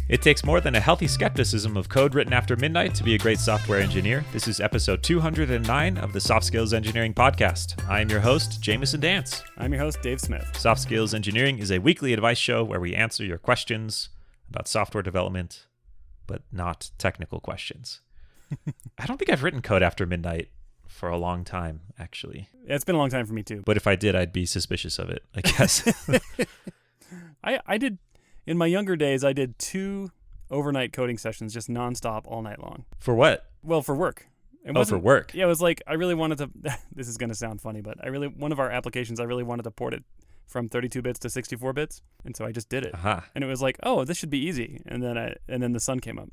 It takes more than a healthy skepticism of code written after midnight to be a great software engineer. This is episode 209 of the Soft Skills Engineering Podcast. I am your host, Jamison Dance. I'm your host, Dave Smith. Soft Skills Engineering is a weekly advice show where we answer your questions about software development, but not technical questions. I don't think I've written code after midnight for a long time, actually. Yeah, it's been a long time for me, too. But if I did, I'd be suspicious of it, I guess. I did, in my younger days, I did 2 overnight coding sessions, just nonstop all night long. For what? Well, for work. For work? Yeah, it was like, I really wanted to, this is going to sound funny, but one of our applications, I really wanted to port it from 32 bits to 64 bits. And so I just did it. Uh-huh. And it was like, oh, this should be easy. And then the sun came up.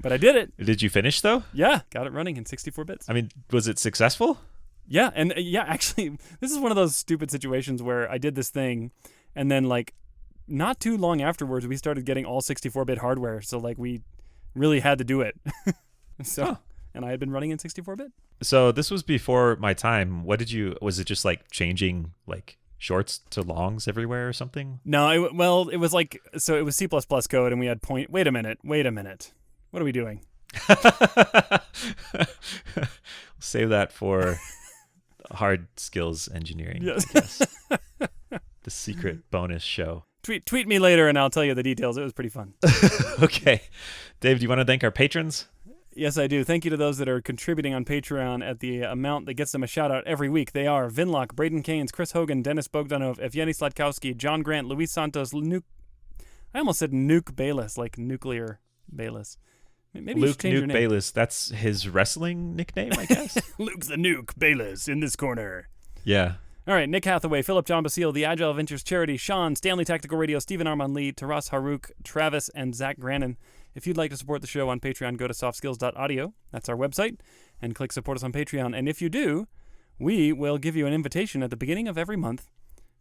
But I did it. Did you finish, though? Yeah, got it running in 64 bits. I mean, was it successful? Yeah, and actually, this is one of those stupid situations where I did this thing, and then, like, not too long afterwards, we started getting all 64-bit hardware, so, like, we really had to do it. And I had been running in 64-bit. So this was before my time. Was it just, like, changing, like, shorts to longs everywhere or something? No, it was like, so it was C++ code, and we had wait a minute. What are we doing? Save that for hard skills engineering. Yes. I guess. The secret bonus show. Tweet me later and I'll tell you the details. It was pretty fun. Okay. Dave, do you want to thank our patrons? Yes, I do. Thank you to those that are contributing on Patreon at the amount that gets them a shout-out every week. They are Vinlock, Braden Keynes, Chris Hogan, Dennis Bogdanov, Evgeny Sladkowski, John Grant, Luis Santos, I almost said Nuke Bayless, like Nuclear Bayless. Maybe Luke change your Nuke name. Bayless. That's his wrestling nickname, I guess. Luke the Nuke Bayless in this corner. Yeah. All right, Nick Hathaway, Philip John Basile, the Agile Ventures Charity, Sean, Stanley Tactical Radio, Stephen Armand Lee, Taras Harouk, Travis, and Zach Grannon. If you'd like to support the show on Patreon, go to softskills.audio. That's our website. And click support us on Patreon. And if you do, we will give you an invitation at the beginning of every month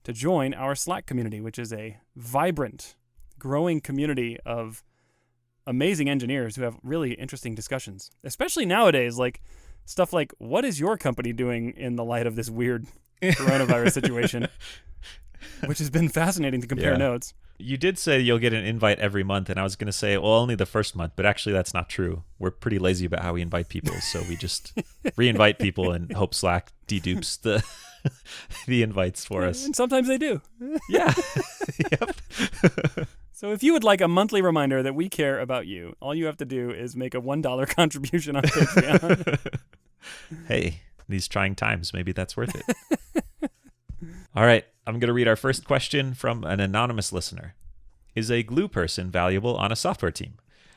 to join our Slack community, which is a vibrant, growing community of amazing engineers who have really interesting discussions. Especially nowadays, like stuff like, what is your company doing in the light of this weird coronavirus situation? Which has been fascinating to compare notes. You did say you'll get an invite every month, and I was going to say, well, only the first month, but actually that's not true. We're pretty lazy about how we invite people, so we just re-invite people and hope Slack dedupes the invites for us. And sometimes they do. Yeah. Yep. So if you would like a monthly reminder that we care about you, all you have to do is make a $1 contribution on Patreon. Hey, these trying times, maybe that's worth it. All right, I'm going to read our first question from an anonymous listener. Is a glue person valuable on a software team?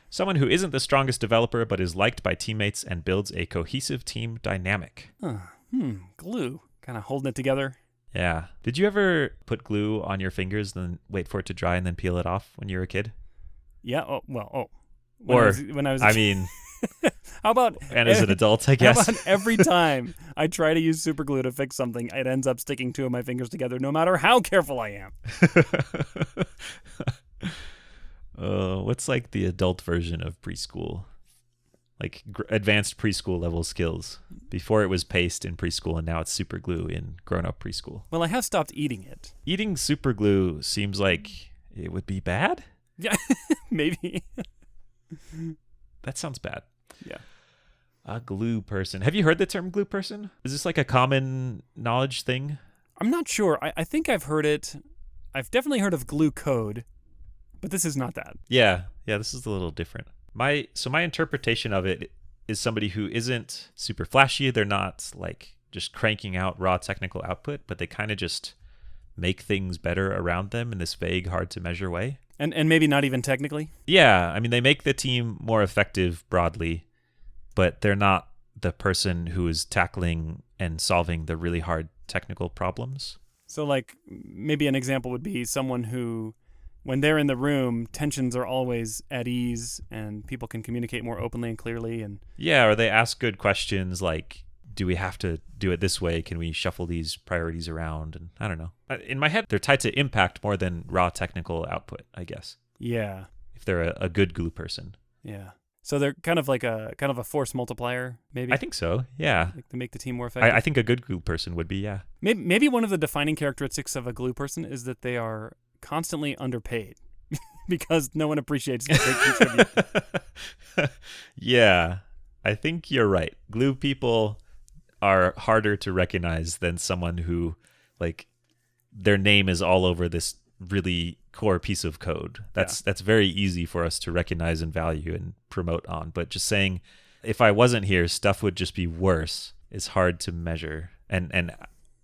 Someone who isn't the strongest developer but is liked by teammates and builds a cohesive team dynamic. Glue. Kind of holding it together. Yeah. Did you ever put glue on your fingers and then wait for it to dry and then peel it off when you were a kid? Yeah. When I was I mean... How about... And as an adult, I guess. How about every time I try to use super glue to fix something, it ends up sticking 2 of my fingers together no matter how careful I am. What's like the adult version of preschool? Like advanced preschool level skills. Before it was paste in preschool and now it's super glue in grown-up preschool. Well, I have stopped eating it. Eating super glue seems like it would be bad? Yeah, maybe. That sounds bad. Yeah. A glue person. Have you heard the term glue person? Is this like a common knowledge thing? I'm not sure. I think I've heard it. I've definitely heard of glue code, but this is not that. Yeah, this is a little different. My interpretation of it is somebody who isn't super flashy. They're not like just cranking out raw technical output, but they kind of just make things better around them in this vague, hard to measure way. And maybe not even technically? Yeah, I mean, they make the team more effective broadly, but they're not the person who is tackling and solving the really hard technical problems. So like maybe an example would be someone who, when they're in the room, tensions are always at ease and people can communicate more openly and clearly. And yeah, or they ask good questions like, do we have to do it this way? Can we shuffle these priorities around? And I don't know. In my head, they're tied to impact more than raw technical output, I guess. Yeah. If they're a good glue person. Yeah. So they're kind of like a force multiplier, maybe? I think so, yeah. Like to make the team more effective? I think a good glue person would be, yeah. Maybe one of the defining characteristics of a glue person is that they are constantly underpaid because no one appreciates what they contribute. Yeah, I think you're right. Glue people are harder to recognize than someone who, like, their name is all over this really core piece of code. That's very easy for us to recognize and value and promote on. But just saying, if I wasn't here, stuff would just be worse is hard to measure, and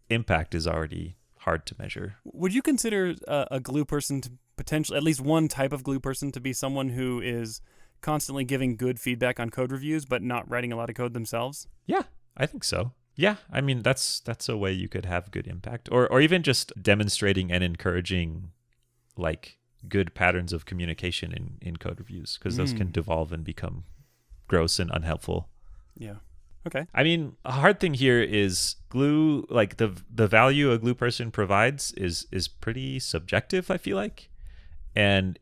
impact is already hard to measure. Would you consider a glue person to potentially, at least one type of glue person, to be someone who is constantly giving good feedback on code reviews but not writing a lot of code themselves? Yeah, I think so. Yeah, I mean, that's a way you could have good impact, or even just demonstrating and encouraging like good patterns of communication in code reviews, because those can devolve and become gross and unhelpful. Yeah. Okay. I mean, a hard thing here is glue, like the value a glue person provides is pretty subjective, I feel like. And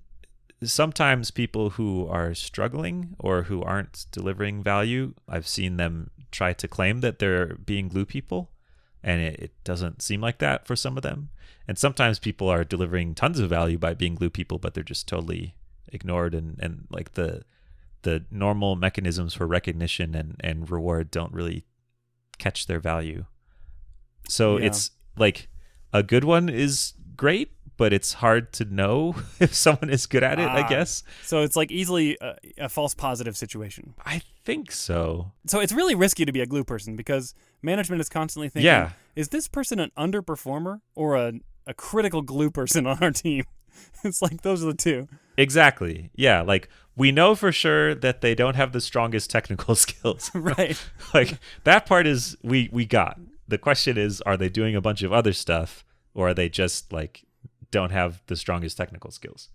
sometimes people who are struggling or who aren't delivering value, I've seen them try to claim that they're being glue people, and it doesn't seem like that for some of them. And sometimes people are delivering tons of value by being glue people, but they're just totally ignored, and like the normal mechanisms for recognition and reward don't really catch their value. So it's like a good one is great, but it's hard to know if someone is good at it, I guess. So it's like easily a false positive situation. I think so. So it's really risky to be a glue person because management is constantly thinking, is this person an underperformer or a critical glue person on our team? It's like those are the two. Exactly. Yeah, like we know for sure that they don't have the strongest technical skills. Right. Like that part is we got. The question is, are they doing a bunch of other stuff, or are they just like don't have the strongest technical skills?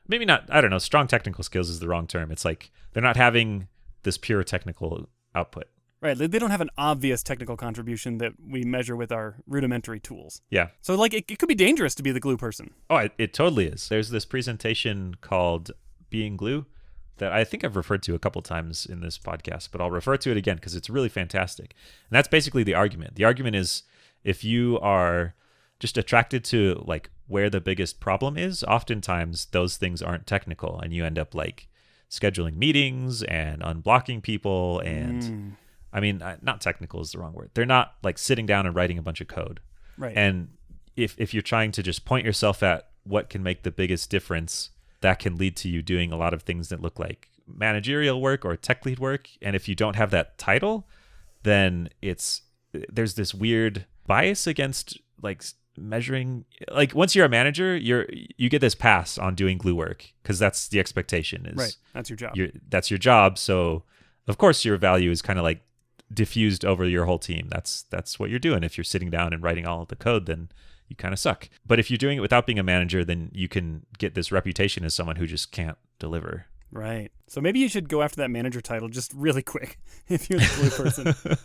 Maybe not, I don't know, strong technical skills is the wrong term. It's like they're not having this pure technical output. Right. They don't have an obvious technical contribution that we measure with our rudimentary tools. Yeah. So like it could be dangerous to be the glue person. Oh, it totally is. There's this presentation called Being Glue that I think I've referred to a couple times in this podcast, but I'll refer to it again because it's really fantastic. And that's basically the argument. The argument is if you are just attracted to like where the biggest problem is, oftentimes those things aren't technical, and you end up like scheduling meetings and unblocking people and I mean, not technical is the wrong word. They're not like sitting down and writing a bunch of code. Right. And if you're trying to just point yourself at what can make the biggest difference, that can lead to you doing a lot of things that look like managerial work or tech lead work. And if you don't have that title, then there's this weird bias against like measuring. Like once you're a manager, you get this pass on doing glue work because that's the expectation. Is right. That's your job. That's your job. So of course your value is kind of like diffused over your whole team. That's what you're doing. If you're sitting down and writing all of the code, then you kind of suck. But if you're doing it without being a manager, then you can get this reputation as someone who just can't deliver. Right. So maybe you should go after that manager title just really quick if you're the glue person.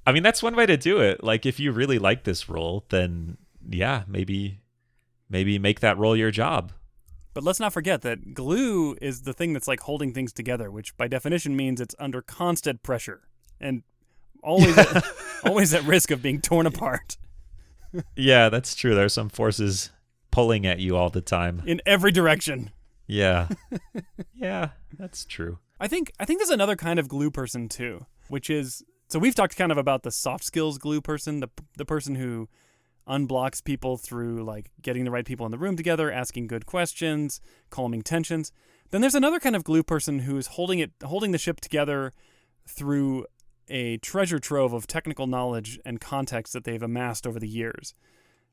I mean, that's one way to do it. Like if you really like this role, then yeah, maybe make that role your job. But let's not forget that glue is the thing that's like holding things together, which by definition means it's under constant pressure and always at risk of being torn apart. Yeah, that's true. There are some forces pulling at you all the time. In every direction. Yeah. Yeah, that's true. I think there's another kind of glue person too, which is, so we've talked kind of about the soft skills glue person, the person who unblocks people through like getting the right people in the room together, asking good questions, calming tensions. Then there's another kind of glue person who's holding the ship together through a treasure trove of technical knowledge and context that they've amassed over the years.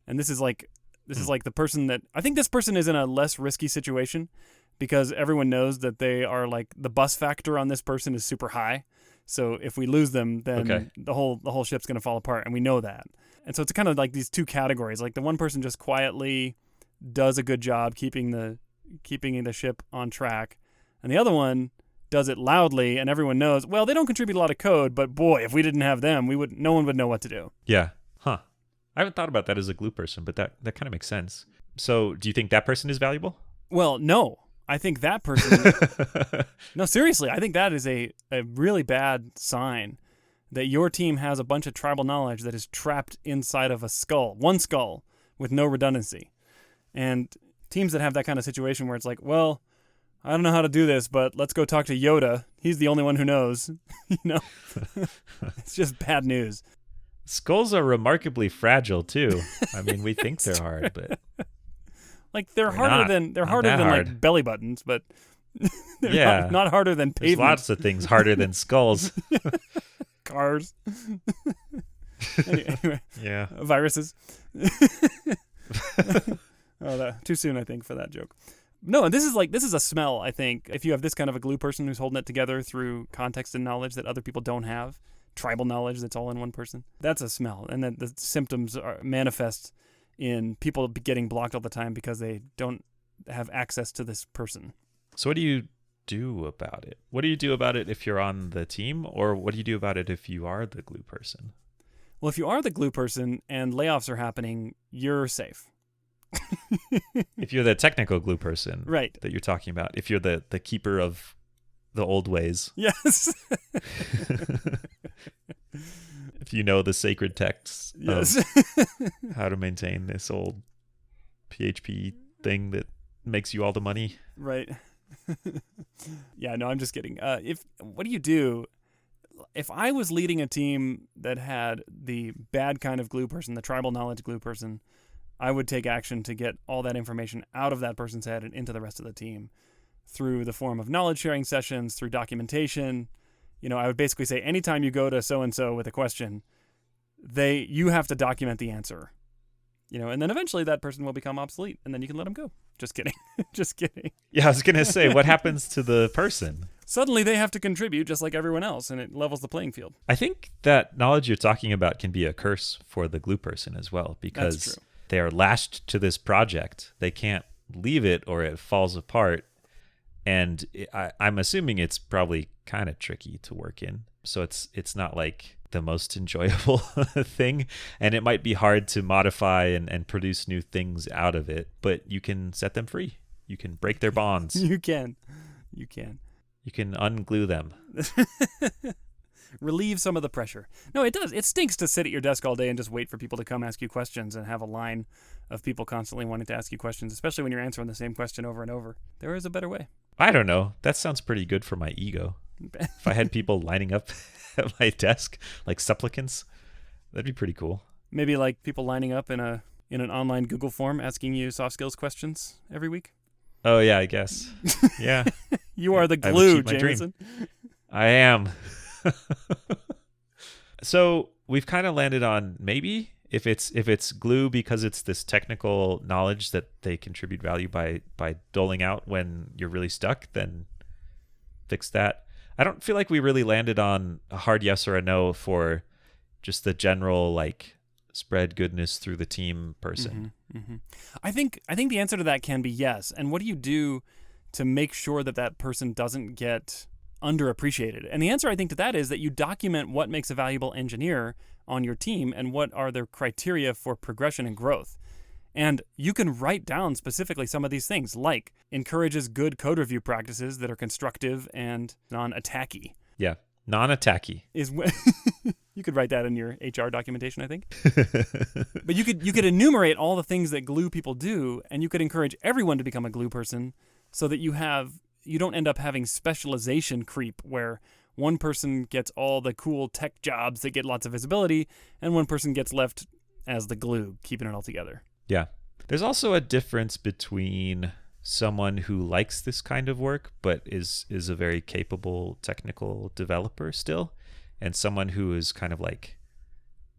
And this is like the person that, I think this person is in a less risky situation because everyone knows that they are like, the bus factor on this person is super high. So if we lose them, then the whole ship's going to fall apart, and we know that. And so it's kind of like these two categories. Like the one person just quietly does a good job keeping the ship on track, and the other one does it loudly, and everyone knows, well, they don't contribute a lot of code, but boy, if we didn't have them, no one would know what to do. Yeah. Huh. I haven't thought about that as a glue person, but that kind of makes sense. So do you think that person is valuable? Well, no. I think that person... No, seriously, I think that is a really bad sign that your team has a bunch of tribal knowledge that is trapped inside of one skull, with no redundancy. And teams that have that kind of situation where it's like, well, I don't know how to do this, but let's go talk to Yoda. He's the only one who knows. It's just bad news. Skulls are remarkably fragile too. I mean, we think they're hard, but like they're harder than like belly buttons, but they're not harder than pavement. There's lots of things harder than skulls. Cars. Anyway, yeah. Viruses. Too soon, I think, for that joke. No, and this is a smell, I think. If you have this kind of a glue person who's holding it together through context and knowledge that other people don't have, tribal knowledge that's all in one person, that's a smell. And then the symptoms manifest in people getting blocked all the time because they don't have access to this person. So what do you do about it? What do you do about it if you're on the team, or what do you do about it if you are the glue person? Well, if you are the glue person and layoffs are happening, you're safe. If you're the technical glue person, right, that you're talking about, if you're the keeper of the old ways, yes. If you know the sacred texts, yes, of how to maintain this old PHP thing that makes you all the money, right? Yeah, no, I'm just kidding. What do you do? If I was leading a team that had the bad kind of glue person, the tribal knowledge glue person, I would take action to get all that information out of that person's head and into the rest of the team through the form of knowledge sharing sessions, through documentation. I would basically say, anytime you go to so-and-so with a question, you have to document the answer. And then eventually that person will become obsolete, and then you can let them go. Just kidding. Just kidding. Yeah, I was going to say, what happens to the person? Suddenly they have to contribute just like everyone else, and it levels the playing field. I think that knowledge you're talking about can be a curse for the glue person as well, because they are lashed to this project. They can't leave it or it falls apart. And I'm assuming it's probably kind of tricky to work in. So it's not like the most enjoyable thing. And it might be hard to modify and produce new things out of it. But you can set them free. You can break their bonds. You can. You can unglue them. Relieve some of the pressure. No, it does. It stinks to sit at your desk all day and just wait for people to come ask you questions and have a line of people constantly wanting to ask you questions, especially when you're answering the same question over and over. There is a better way. I don't know. That sounds pretty good for my ego. If I had people lining up at my desk like supplicants, that'd be pretty cool. Maybe like people lining up in an online Google form asking you soft skills questions every week. Oh yeah, I guess. Yeah. You are the glue, Jamison. I am. So we've kind of landed on maybe if it's glue because it's this technical knowledge that they contribute value by doling out when you're really stuck, then fix that. I don't feel like we really landed on a hard yes or a no for just the general like spread goodness through the team person. Mm-hmm, mm-hmm. I think the answer to that can be yes. And what do you do to make sure that person doesn't get underappreciated? And the answer I think to that is that you document what makes a valuable engineer on your team and what are their criteria for progression and growth. And you can write down specifically some of these things, like encourages good code review practices that are constructive and non-attacky. Yeah, non-attacky. You could write that in your HR documentation, I think. But you could enumerate all the things that glue people do, and you could encourage everyone to become a glue person so that you don't end up having specialization creep where one person gets all the cool tech jobs that get lots of visibility and one person gets left as the glue, keeping it all together. Yeah. There's also a difference between someone who likes this kind of work but is a very capable technical developer still, and someone who is kind of like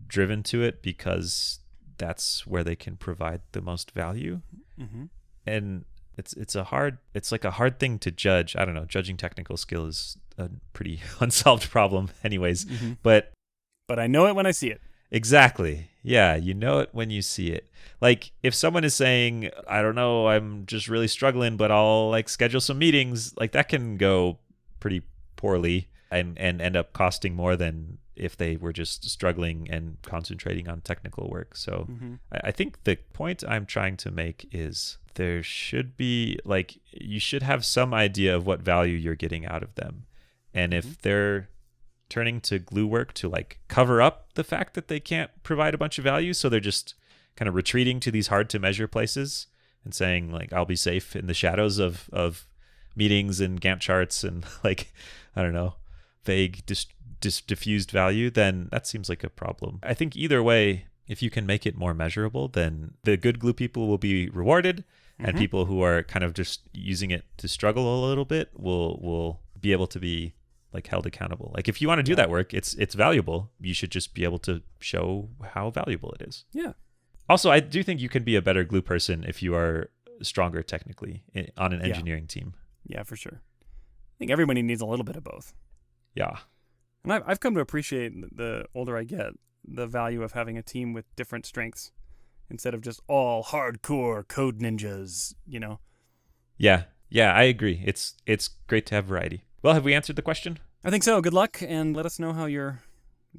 driven to it because that's where they can provide the most value. Mm-hmm. And it's like a hard thing to judge. I don't know. Judging technical skill is a pretty unsolved problem anyways. Mm-hmm. But I know it when I see it. Exactly. Yeah, you know it when you see it. Like if someone is saying, I don't know, I'm just really struggling, but I'll like schedule some meetings, like that can go pretty poorly and end up costing more than if they were just struggling and concentrating on technical work. So mm-hmm. I think the point I'm trying to make is there should be like, you should have some idea of what value you're getting out of them. And if mm-hmm. they're turning to glue work to like cover up the fact that they can't provide a bunch of value, so they're just kind of retreating to these hard to measure places, and saying like, I'll be safe in the shadows of meetings and Gantt charts and like, I don't know, vague, diffused value, then that seems like a problem. I think either way, if you can make it more measurable, then the good glue people will be rewarded, and people who are kind of just using it to struggle a little bit will be able to be like held accountable. Like if you want to do that work, it's valuable. You should just be able to show how valuable it is. Yeah. Also, I do think you can be a better glue person if you are stronger technically on an engineering team. Yeah, for sure. I think everybody needs a little bit of both. Yeah. And I've come to appreciate, the older I get, the value of having a team with different strengths instead of just all hardcore code ninjas, you know? Yeah. Yeah, I agree. It's great to have variety. Well, have we answered the question? I think so. Good luck, and let us know how your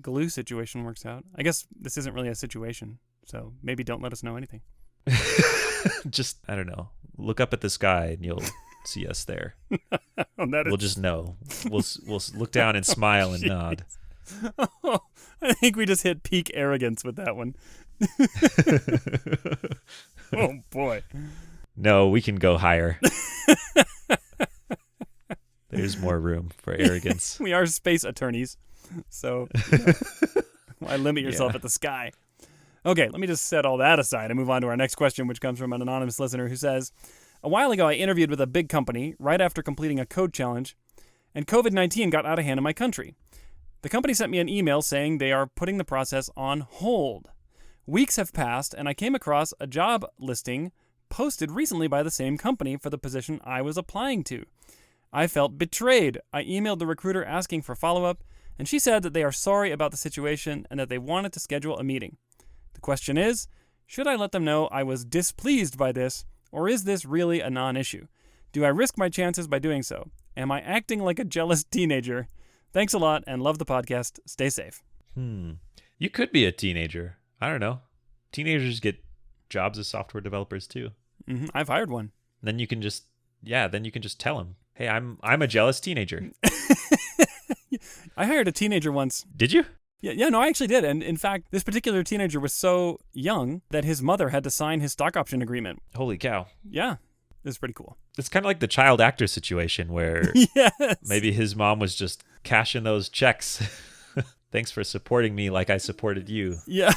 glue situation works out. I guess this isn't really a situation, so maybe don't let us know anything. Just, I don't know, look up at the sky and you'll see us there. We'll just know. We'll look down and smile and nod. Oh, I think we just hit peak arrogance with that one. Oh, boy. No, we can go higher. There's more room for arrogance. We are space attorneys, so why limit yourself at the sky? Okay, let me just set all that aside and move on to our next question, which comes from an anonymous listener who says, a while ago I interviewed with a big company right after completing a code challenge, and COVID-19 got out of hand in my country. The company sent me an email saying they are putting the process on hold. Weeks have passed, and I came across a job listing posted recently by the same company for the position I was applying to. I felt betrayed. I emailed the recruiter asking for follow-up, and she said that they are sorry about the situation and that they wanted to schedule a meeting. The question is, should I let them know I was displeased by this, or is this really a non-issue? Do I risk my chances by doing so? Am I acting like a jealous teenager? Thanks a lot and love the podcast. Stay safe. You could be a teenager. I don't know. Teenagers get jobs as software developers too. I've hired one. Then you can just tell them, hey, I'm a jealous teenager. I hired a teenager once. Did you? Yeah, no, I actually did. And in fact, this particular teenager was so young that his mother had to sign his stock option agreement. Holy cow. Yeah, it was pretty cool. It's kind of like the child actor situation where maybe his mom was just cashing those checks. Thanks for supporting me like I supported you. Yeah.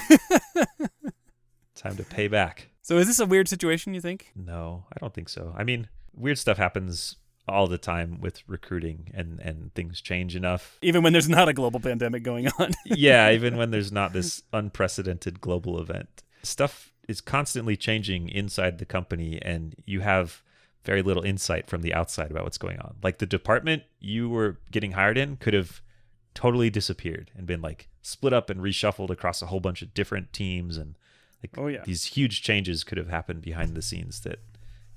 Time to pay back. So is this a weird situation, you think? No, I don't think so. I mean, weird stuff happens all the time with recruiting, and things change enough. Even when there's not a global pandemic going on. Yeah, even when there's not this unprecedented global event. Stuff is constantly changing inside the company, and you have very little insight from the outside about what's going on. Like the department you were getting hired in could have totally disappeared and been like split up and reshuffled across a whole bunch of different teams, and like these huge changes could have happened behind the scenes that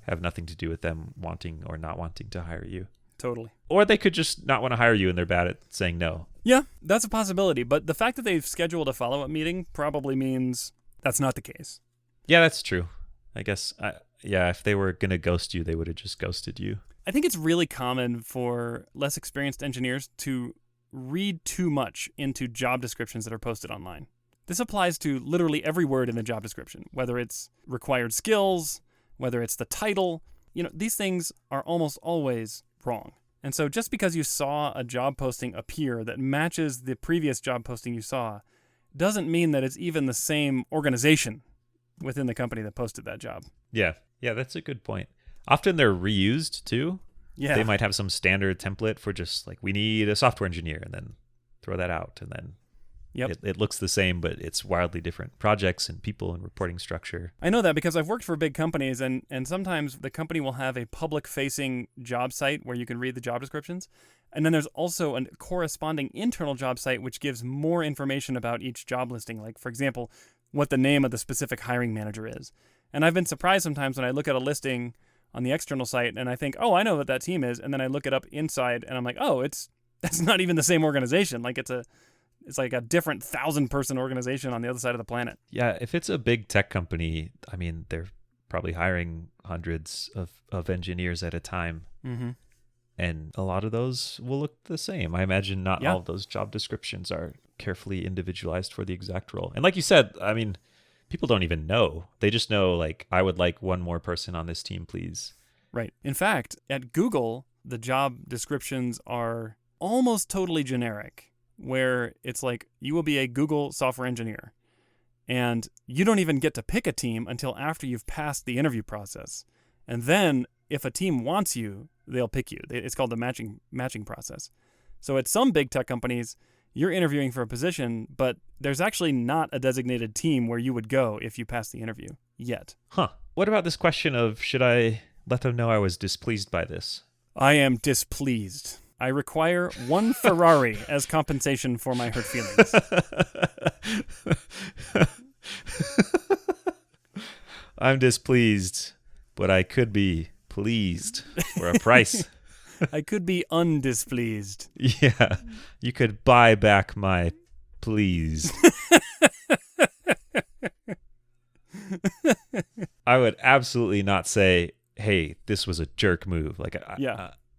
have nothing to do with them wanting or not wanting to hire you. Totally. Or they could just not want to hire you and they're bad at saying no. Yeah, that's a possibility. But the fact that they've scheduled a follow-up meeting probably means that's not the case. Yeah, that's true. I guess, if they were going to ghost you, they would have just ghosted you. I think it's really common for less experienced engineers to read too much into job descriptions that are posted online. This applies to literally every word in the job description, whether it's required skills, whether it's the title. These things are almost always wrong. And so just because you saw a job posting appear that matches the previous job posting you saw doesn't mean that it's even the same organization within the company that posted that job. Yeah, that's a good point. Often they're reused too. Yeah. They might have some standard template for just like, we need a software engineer, and then throw that out, and then it looks the same, but it's wildly different projects and people and reporting structure. I know that because I've worked for big companies, and sometimes the company will have a public-facing job site where you can read the job descriptions. And then there's also a corresponding internal job site which gives more information about each job listing. Like, for example, what the name of the specific hiring manager is. And I've been surprised sometimes when I look at a listing on the external site and I think, oh, I know what that team is. And then I look it up inside and I'm like, oh, that's not even the same organization. Like it's like a different 1,000-person organization on the other side of the planet. Yeah, if it's a big tech company, I mean, they're probably hiring hundreds of engineers at a time. Mm-hmm. And a lot of those will look the same. I imagine not all of those job descriptions are carefully individualized for the exact role. And like you said, I mean, people don't even know. They just know, like, I would like one more person on this team, please. Right. In fact, at Google, the job descriptions are almost totally generic, where it's like, you will be a Google software engineer. And you don't even get to pick a team until after you've passed the interview process. And then if a team wants you, they'll pick you. It's called the matching process. So at some big tech companies, you're interviewing for a position, but there's actually not a designated team where you would go if you pass the interview yet. Huh. What about this question of, should I let them know I was displeased by this? I am displeased. I require one Ferrari as compensation for my hurt feelings. I'm displeased, but I could be pleased for a price. I could be undispleased. Yeah, you could buy back my pleased. I would absolutely not say, hey, this was a jerk move. Like,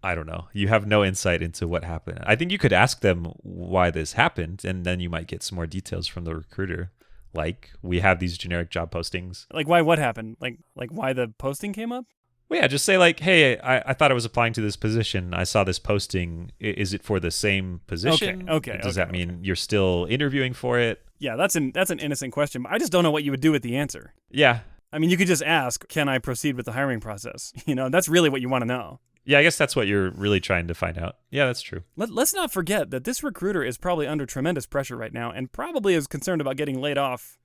I don't know. You have no insight into what happened. I think you could ask them why this happened, and then you might get some more details from the recruiter. Like, we have these generic job postings. Like, why? What happened? Like why the posting came up? Well, yeah, just say like, hey, I thought I was applying to this position. I saw this posting. Is it for the same position? Okay. Does that mean you're still interviewing for it? Yeah, that's an innocent question. I just don't know what you would do with the answer. Yeah. I mean, you could just ask, can I proceed with the hiring process? That's really what you want to know. Yeah, I guess that's what you're really trying to find out. Yeah, that's true. Let's not forget that this recruiter is probably under tremendous pressure right now and probably is concerned about getting laid off,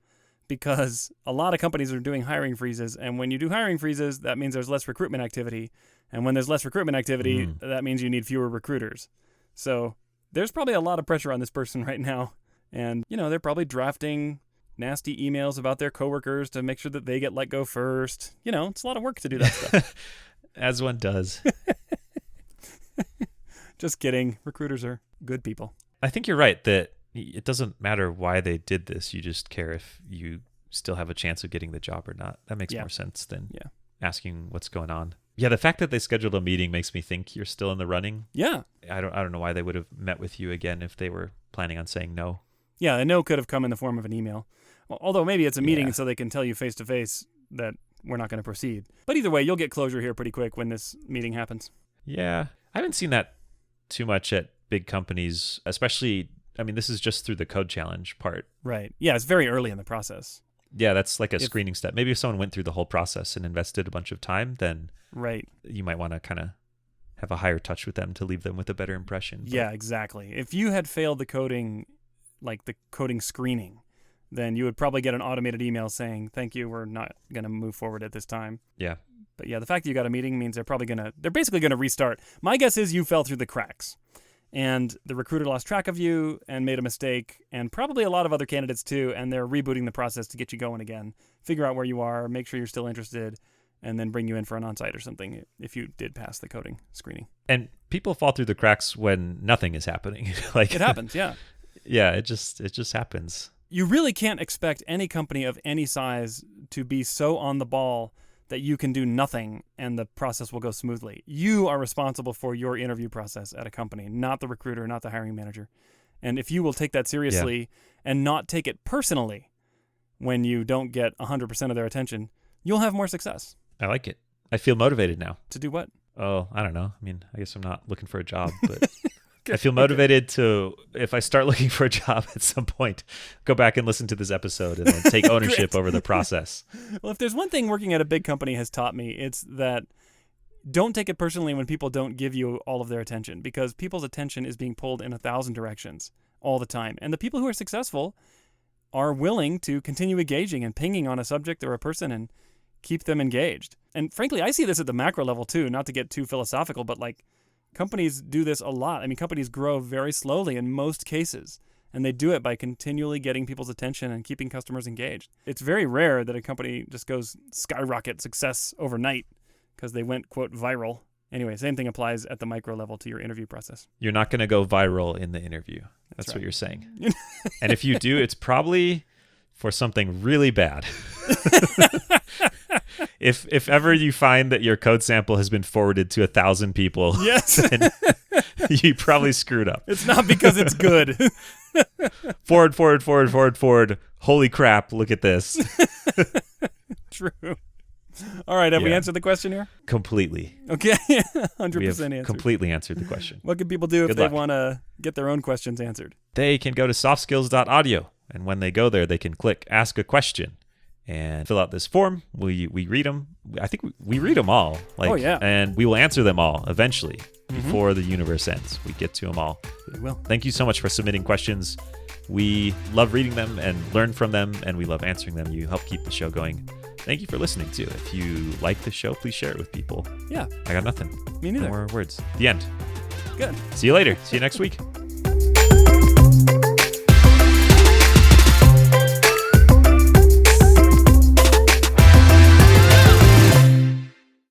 because a lot of companies are doing hiring freezes. And when you do hiring freezes, that means there's less recruitment activity. And when there's less recruitment activity, that means you need fewer recruiters. So there's probably a lot of pressure on this person right now. And, they're probably drafting nasty emails about their coworkers to make sure that they get let go first. It's a lot of work to do that stuff. As one does. Just kidding. Recruiters are good people. I think you're right that it doesn't matter why they did this. You just care if you still have a chance of getting the job or not. That makes more sense than asking what's going on. Yeah, the fact that they scheduled a meeting makes me think you're still in the running. Yeah. I don't know why they would have met with you again if they were planning on saying no. Yeah, a no could have come in the form of an email. Although maybe it's a meeting so they can tell you face to face that we're not going to proceed. But either way, you'll get closure here pretty quick when this meeting happens. Yeah. I haven't seen that too much at big companies, especially, this is just through the code challenge part. Right. Yeah, it's very early in the process. Yeah, that's like a screening step. Maybe if someone went through the whole process and invested a bunch of time, then you might want to kind of have a higher touch with them to leave them with a better impression. But yeah, exactly. If you had failed the coding, like the coding screening, then you would probably get an automated email saying, thank you, we're not going to move forward at this time. Yeah. But yeah, the fact that you got a meeting means they're basically going to restart. My guess is you fell through the cracks and the recruiter lost track of you and made a mistake, and probably a lot of other candidates too, and they're rebooting the process to get you going again, figure out where you are, make sure you're still interested, and then bring you in for an on-site or something if you did pass the coding screening. And people fall through the cracks when nothing is happening. Like, it happens, yeah. Yeah, it just happens. You really can't expect any company of any size to be so on the ball that you can do nothing and the process will go smoothly. You are responsible for your interview process at a company, not the recruiter, not the hiring manager. And if you will take that seriously and not take it personally when you don't get 100% of their attention, you'll have more success. I like it. I feel motivated now. To do what? Oh, I don't know. I guess I'm not looking for a job, but I feel motivated to, if I start looking for a job at some point, go back and listen to this episode and then take ownership over the process. Well, if there's one thing working at a big company has taught me, it's that don't take it personally when people don't give you all of their attention, because people's attention is being pulled in 1,000 directions all the time. And the people who are successful are willing to continue engaging and pinging on a subject or a person and keep them engaged. And frankly, I see this at the macro level too, not to get too philosophical, but like companies do this a lot. Companies grow very slowly in most cases, and they do it by continually getting people's attention and keeping customers engaged. It's very rare that a company just goes skyrocket success overnight because they went, quote, viral. Anyway, same thing applies at the micro level to your interview process. You're not going to go viral in the interview. That's right. What you're saying. And if you do, it's probably for something really bad. If ever you find that your code sample has been forwarded to 1,000 people, yes, then you probably screwed up. It's not because it's good. Forward. Holy crap, look at this. True. All right, have we Yeah. answered the question here? Completely. Okay, We 100% have answered. completely answered the question. What can people do if Good they luck. want to get their own questions answered? They can go to softskills.audio, and when they go there, they can click Ask a Question and fill out this form. We read them. I think we read them all. Oh, yeah. And we will answer them all eventually before the universe ends. We get to them all. We will. Thank you so much for submitting questions. We love reading them and learn from them, and we love answering them. You help keep the show going. Thank you for listening, too. If you like the show, please share it with people. Yeah, I got nothing. me neither. No more words. The end. Good. See you later. See you next week.